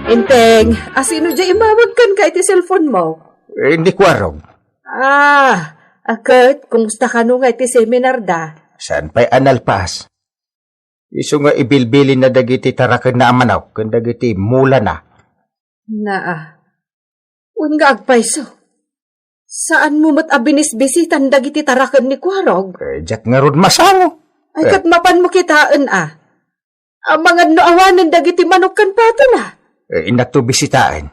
Inteng, asino dyan imawag kan ka iti cellphone mo? Hindi ko araw. Akit, kumusta ka nung iti seminar da? Saan pa'y analpas? Iso nga ibilbilin na dagiti tarakan na amanaw, kung dagiti mula na. Un nga agpaiso. Saan mo mat abinis-bisitan dagiti tarakan ni Kwarog? Diyak nga ron masango. Ay kat mapan mo kitaan Ang mga noawanan dagiti manok kan pato na. Inato bisitaan.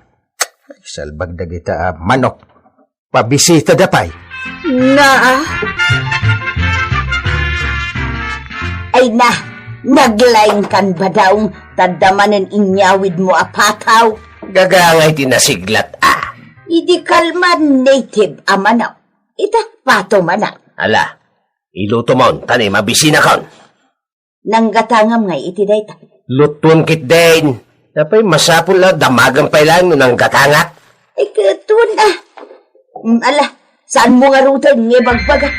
Salbag dagita manok. Pabisita dapay. Ay na, naglaing kan ba daw tadamanin inyawid mo apataw? Gagangay tinasiglat Idi kalman native amanaw. Itat pato manak. Ala, iluto mon, tani mabisina kon. Nanggatangam ngay iti dayta. Lutun kit din. Napay masapul na damagang pa lang nung nanggatangat. Ay katun Ala, saan mo nga rutan nga bagbaga?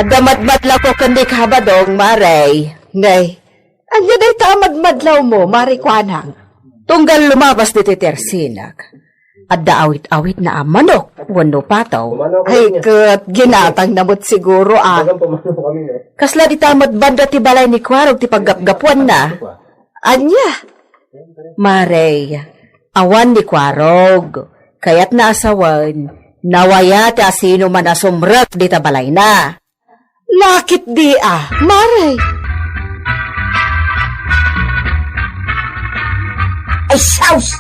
Adamadmadlaw ko kandi kabadong, Maray. Nay, anya day tamadmadlaw mo, Marikwanang. Tunggal lumabas di titersinag. Adda awit-awit na manok, wano pataw. Ay, kat ginatang namot siguro Kasla di tamad banda ti balay ni Kwarog ti paggapgapuan na. Anya? Maray, awan ni Kwarog. Kaya't naasawan, nawaya ti asino man asumrak di tabalay na. Lakit di Maray. Ay saus!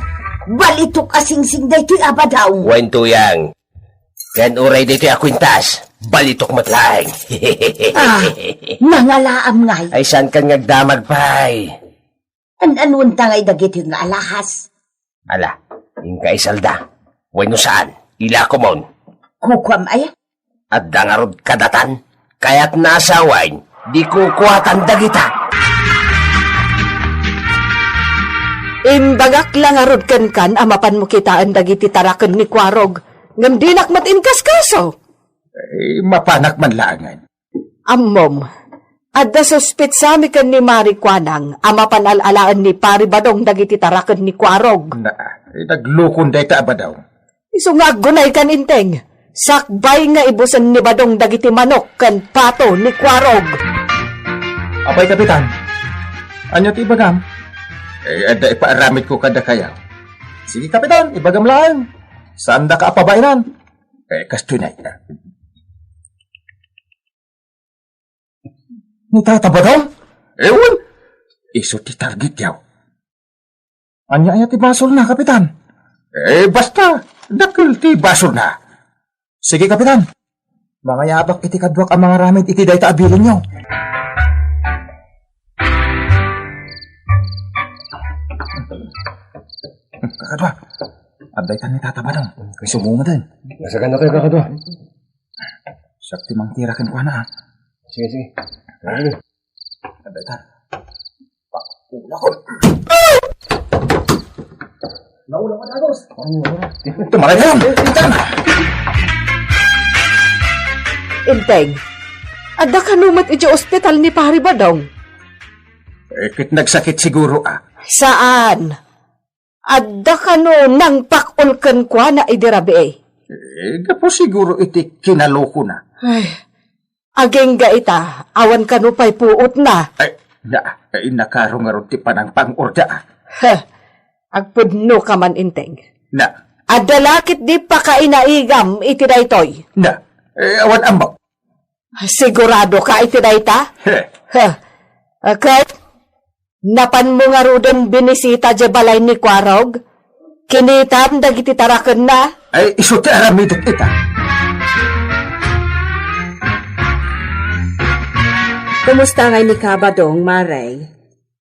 Balitok asingsing day to'y abadaw. Wen tuyang. Kan uray dito akwintas. Balitok matlaeng. Nangalaam ngay. Ay saan kan ngagdamag pay? Anun tangay dagiti nga alahas. Ala, ingka isalda. Wen no saan? Ila ko mon. Kukwam ay? At dangarod kadatan. Kaya't nasawain. Di kukuhatan dagita. Imbagak lang arod kan amapan mo kitaan dagiti tarakan ni Kwarog. Ngam dinak matinkas kaso. Mapanak man langan. Ammom, adda suspit sami kan ni Marikwanang amapan alalaan ni Pari Badong dagiti tarakan ni Kwarog. Naglukon day ta abadaw. Iso nga gunay kan inteng. Sakbay nga ibusan ni Badong dagiti manok kan pato ni Kwarog. Apay kapitan, anya ti ibagam? Ada ipaaramid ko kada kayaw. Sige kapitan, ibagam lang. Saan da ka apabainan? Kastunay. Nitataba daw? Ewan. Iso ti target yaw. Anya ti basol na kapitan. Basta. Dakil ti basol na. Sige kapitan. Mga yabak iti kadwak ang mga ramid iti day taabilin nyo. Kakadwa, abday ka ni Tata Badong. Kay sumunga din. Nasagan na kayo kakadwa. Sakti mang tirakan ko na. Sige. Abday ka. Pakula ko. Naula ka na, Agos. Tumalay na yun. Inteng, adda ka numat iti ospital ni Pari Badong. Kit nagsakit siguro Saan? Adda ka nang pakulkan kwa na idirabi Gapo siguro iti kinaloko na. Ay, ageng ga ita, awan ka pa'y puot na. Nakarong nga ron ti panang pang-orda. Agpudno ka man inteng. Adda lakit di pa ka inaigam iti daytoy. Awan ambak. Sigurado ka iti dayta? Kaya, napan mo nga rudon binisita dya balay ni Kwarog? Kinitam dagiti tarakan na? Iso ti aramidot ita. Kumusta ngay ni Kabadong, Maray?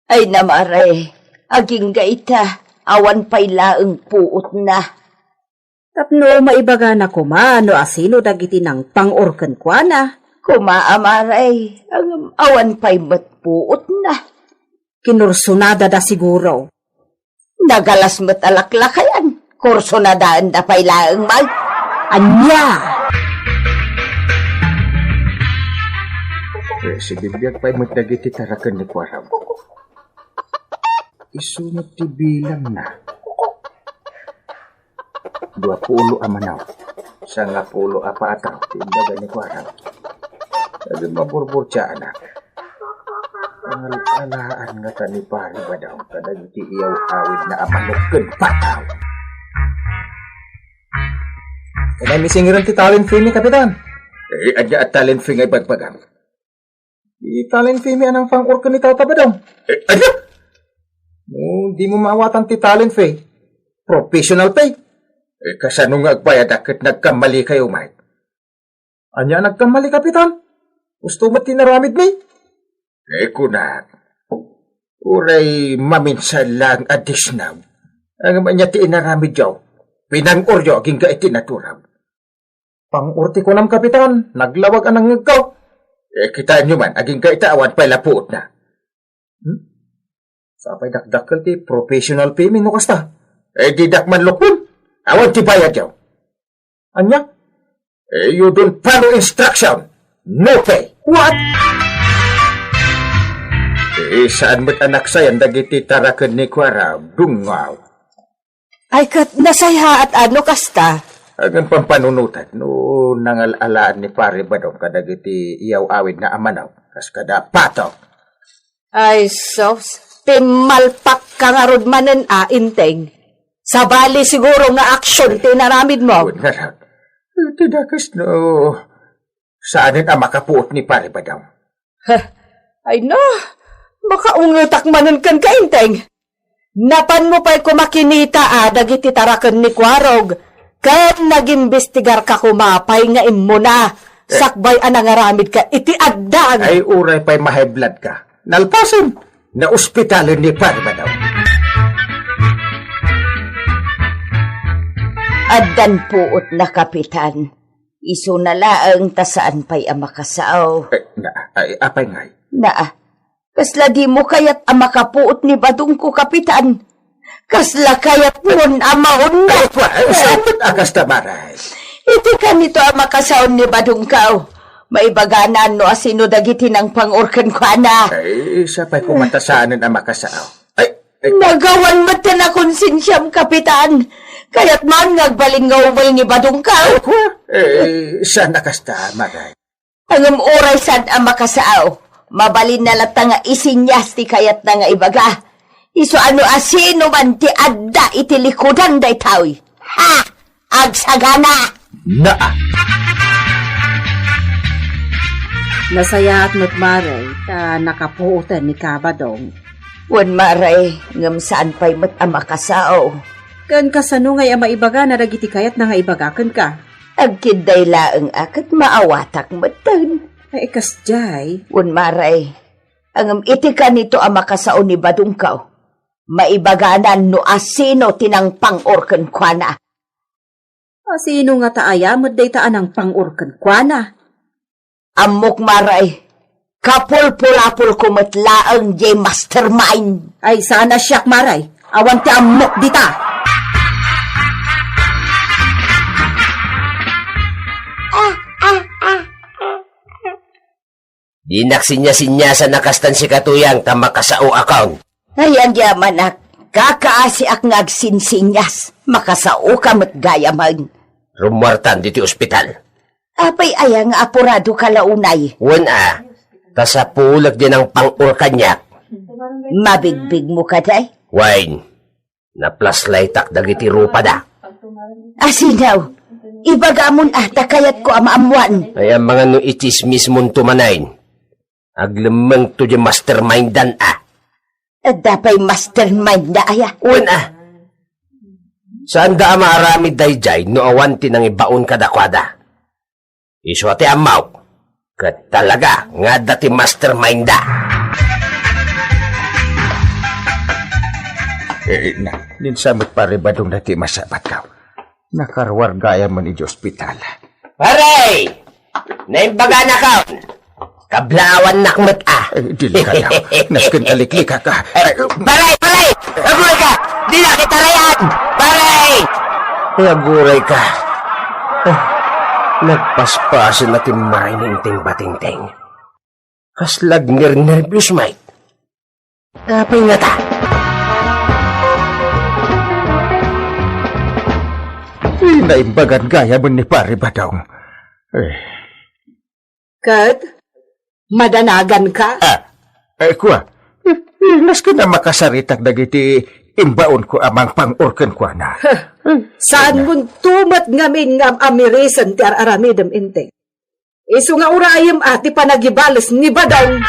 Ay na Maray, aging gaita, awan pa'y laeng puot na. Tapno maibaga na kumano asino dagiti ng pang-orkan kwa na. Kumaamaray, ang awan pa'y matpuot na. Kinursunada da siguro. Nagalas mo't alaklakayan. Kursunadaan da pa'y laeng mal. Anya! Si bibiyag pa'y magdagiti tarakan ni Kwaram. Isunod ti bilang na. 20 amanaw. 10 apataw. Timbaga ni Kwaram. Sabi maburbur siya, anak. Alaan nga ta ni pari ba daw. Kadagiti iyaw awid na amanukad pataw. Kaya misingiran ti talent fee ni Kapitan. Adya at talent fee ngay bagbagang. Di talent fee mi anang pang-orka ni Tata ba daw? Adya! No, di mo maawatan ti talent fee. Professional pay. Kasano nga agbayad akit nagkamali kayo, Mike? Anya nagkamali, Kapitan? Gusto mo tinaramid mi? Kunat. Uray maminsan lang adisnaw. Ang manya ti inaramid yaw. Pinang-oryo aging ka itinaturaw. Pang-urti ko nam, Kapitan. Naglawag anang ngagaw. Kitaan nyo man, aging ka itaawan pa'y lapuot na. Sapay dakdakal ti professional payment no kasta. Didak man lukun. Awan ti bayad yaw. Anya? You don't follow instruction. No pay. What? Saan mo't anak sayan dagiti tarakan ni Kwara dungaw. Ay kat nasaya at ano kasta? Agan pampanunutan no nangalalaan ni pare badong kadagiti iyaw awid na amanaw kas kada pataw. Ay sos, timalpak ka nga rod manen inteng. Sabali siguro nga aksyon tinaramid mo. Nga tidakas no saanin ang makapuot ni pare badong. Ay no, makaungutak manen kan kainteng. Napan mo pa'y kumakinita dagiti tarakan ni Kwarog. Kahit nag-imbestigar ka kumapay nga imo na. Sakbay anangaramid ka, iti addan. Ay uray pa'y mahiblad ka. Nalpasan na ospitalin ni pare badong. Addan puot na, Kapitan. Iso na laang tasaan pa'y amakasao. Apay ngay. Kasla di mo kayat amakapuot ni badong ko, Kapitan. Kasla kayat nun amaon na. Sapit akas tamaray. Iti ka nito amakasaon ni badong kao. Maibaganan no asino dagiti ng pang-orkan ko na. Siya pa'y kumatasaanan ang makasao. Nagawan mata na konsensyam, Kapitan. Kaya't man ngagbalin nga umay ni badong kao. Siya nakasta, maray. Ang oray sad ang makasao. Mabalin na lata nga isinyas ti kayat na nga ibaga. Iso ano asino man ti adda iti likodan day tawi. Ha! Agsagana! Naa! Nasaya at nagmaray, nakapuutan ni Kabadong. Wan maray, ngam saan pa'y mat ang makasao. Kan kasano ngay ang maibaga na dagiti kayat na nga ibagakan ka. Agkiday laang akat maawatak matan. Ay ikas jay. Wan maray, ang iti ka nito ang makasao ni Badungkaw. Maibaganan no asino tinang pang-orkan kwa na. Sino nga taayamod day taan ang pang-orkan kwa na? Amok maray, kapul-pulapul kumatlaang jay mastermind. Ay sana siyak maray, awan ti amok dita. Di naksinya-sinya na kastan si Katuyang tamakasao account. Ayan yaman ak, kakaasi ak ngagsinsinyas, makasao ka matgayaman. Rumwartan diti ospital. Apay ayang apurado kalaunay. Wana, tasapulag din ang pang-urkanyak. Mabigbig mo ka day? Wine, naplaslaytak dagiti rupa da. Asinaw, ibagamon ata kayat ko amaamuan. Ay ang mga no itismis mong tumanayin. Aglemeng to di mastermindan Dapay mastermind na aya. Wana, saan da maaramid dayjay no awanti nang ibaon kadakwada? Iso ati amaw, kat talaga nga dati mastermind da. Ninsamot pare badong dati masabat ka. Nakarwar gaya man iti ospital. Paray! Naimbaga na ka! Kablawan nakmat Dili ka lang. Naskin aliklik ka. Paray! Aguray ka! Di na kita rayan! Paray! Aguray ka. Nagpaspasin natin maring ting batingting. Kaslag nervyos, mate. Apay nga ta? Inaimbagan gaya mo ni pare Badong. Kat, madanagan ka? Kuwa, ilas ka na makasaritak dagiti imbaon ko amang pang-orkan ko na. Saan mo tumat ngamin ngam amirisan ti aramidam inte? Isu nga urayam ati panagibalas ni Badong.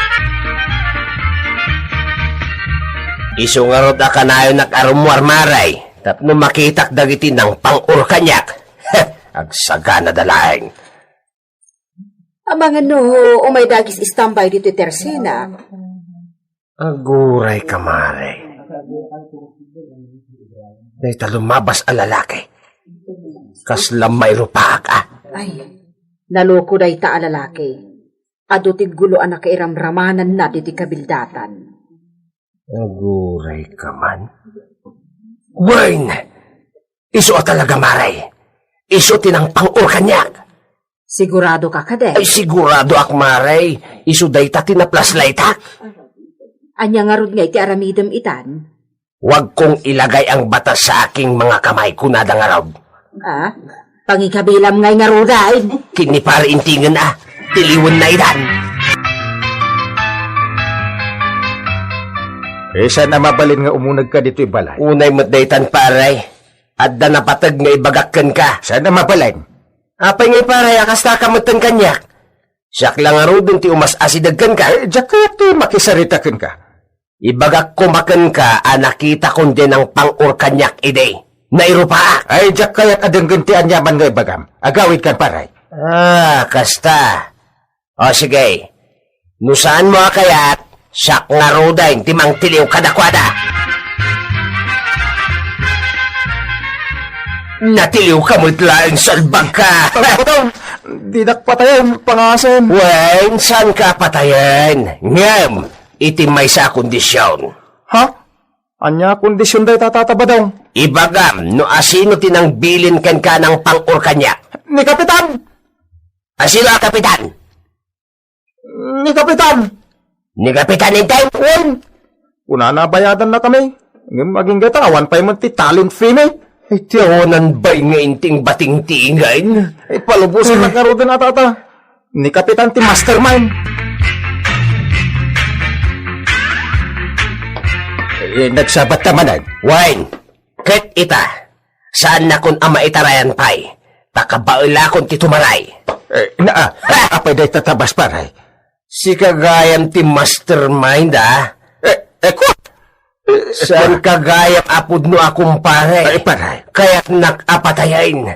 Isu nga rod akanayon nag-arumuar maray. Tapno makitak dagiti ng pang-urkanyak. Agsagana dalaing. Amang ano, umay dagis istambay dito tersina. Aguray ka, maray. Dahil lumabas ang lalaki. Kaslam may rupaak Ay, naloko day ta alalaki. Adutig gulo anak kairamramanan na diti kabildatan. Aguray ka man. Wayne! Iso talaga, maray. Iso tinang pang-urkanyak. Sigurado ka kade? Ay, sigurado ak, maray. Iso day ta tinaplaslaytak. Anya nga rod nga iti aramidam itan? Huwag kong ilagay ang batas sa aking mga kamay kunada nga raw. Pangikabilam ngay nga ruday. Kini para intingan tiliwan na idan. Saan na mabalin nga umunag ka dito balay? Unay matdaytan, paray. Adda napatag nga ibagakkan ka. Saan na mabalin? Apay nga, paray, akasta ka matan kanyak. Siyak lang nga ro ti umas asidagkan ka. Diyak kaya ito makisaritakin ka. Ibagak kumakan ka, nakita kong din ang pang-urkanyak ide. Nairupa. Ay, diyak kaya adang gantian yaman nga ibagam. Agawid kan paray. Kasta. O sige. Nusaan mo kayat? Siyak nga ro daing timang tiliw kadakwada. Natiliw ka mo't laing salbag ka. Di nakpatayan, pangasan. Wen, saan ka patayan? Ngam, itimay sa kondisyon. Ha? Anya kondisyon day tatatabadaw? Ibagam, no asino tinang bilin kan ka ng pang-urkanya? Ni Kapitan! Asino, Kapitan? Ni Kapitan! Ni Kapitan Intay? Una na bayadan na kami. Ngayon maging gatawan pa yung talent fee na. Tiyawanan ba'y nga inting bating-tingan? Palubusin na karo din atata. Ni Kapitan ti Mastermind. Nagsabat tamanan. Wine, ket ita, saan na kun ama itarayan pa'y? Takabaila kon ti tumaray. Apay day tatabas paray. Si kagayam ti Mastermind, Saan kagayam apod no akong pare? Paray. Kaya't nakapatayain.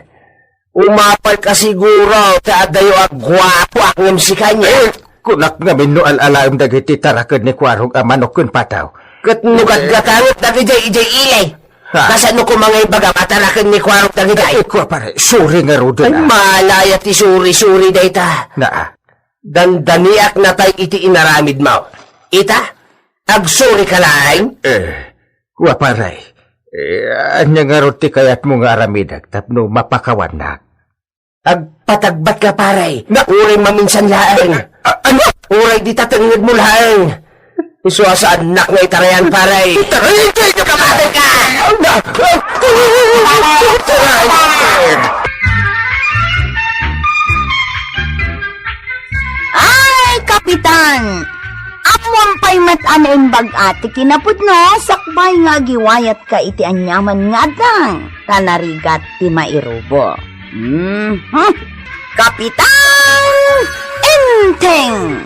Umapal ka siguro, taadayo agwapo akong si kanya. Kunak nga minual alam dagiti tarakad ni Kwarong amanok kun pataw. Kat nugat-gatangot dagi jay ilay. Kasano ko mga ibaga matarakan ni Kwarong dagi jay. Kwa pare, suri nga rudo Ay na. malaya ti suri-suri dayta. Dandaniak na tay iti inaramid mo. Ita, agsuri ka lang. Kwa pare, anya nga roti kayat mo nga aramidag tapno mapakawan na. Agpatagbat ka paray. Uray maminsan laang. Ano? Uray di tatangid mo laang. Iswa sa anak nga itarayan paray. Itarayan kayo kamatay ka! Ay, Kapitan! Amon pa'y mat-anain bag-ati kinapod no, sakbay nga giwayat ka iti anyaman nga dang, tanarigat ti mairubo. Kapitan Enteng!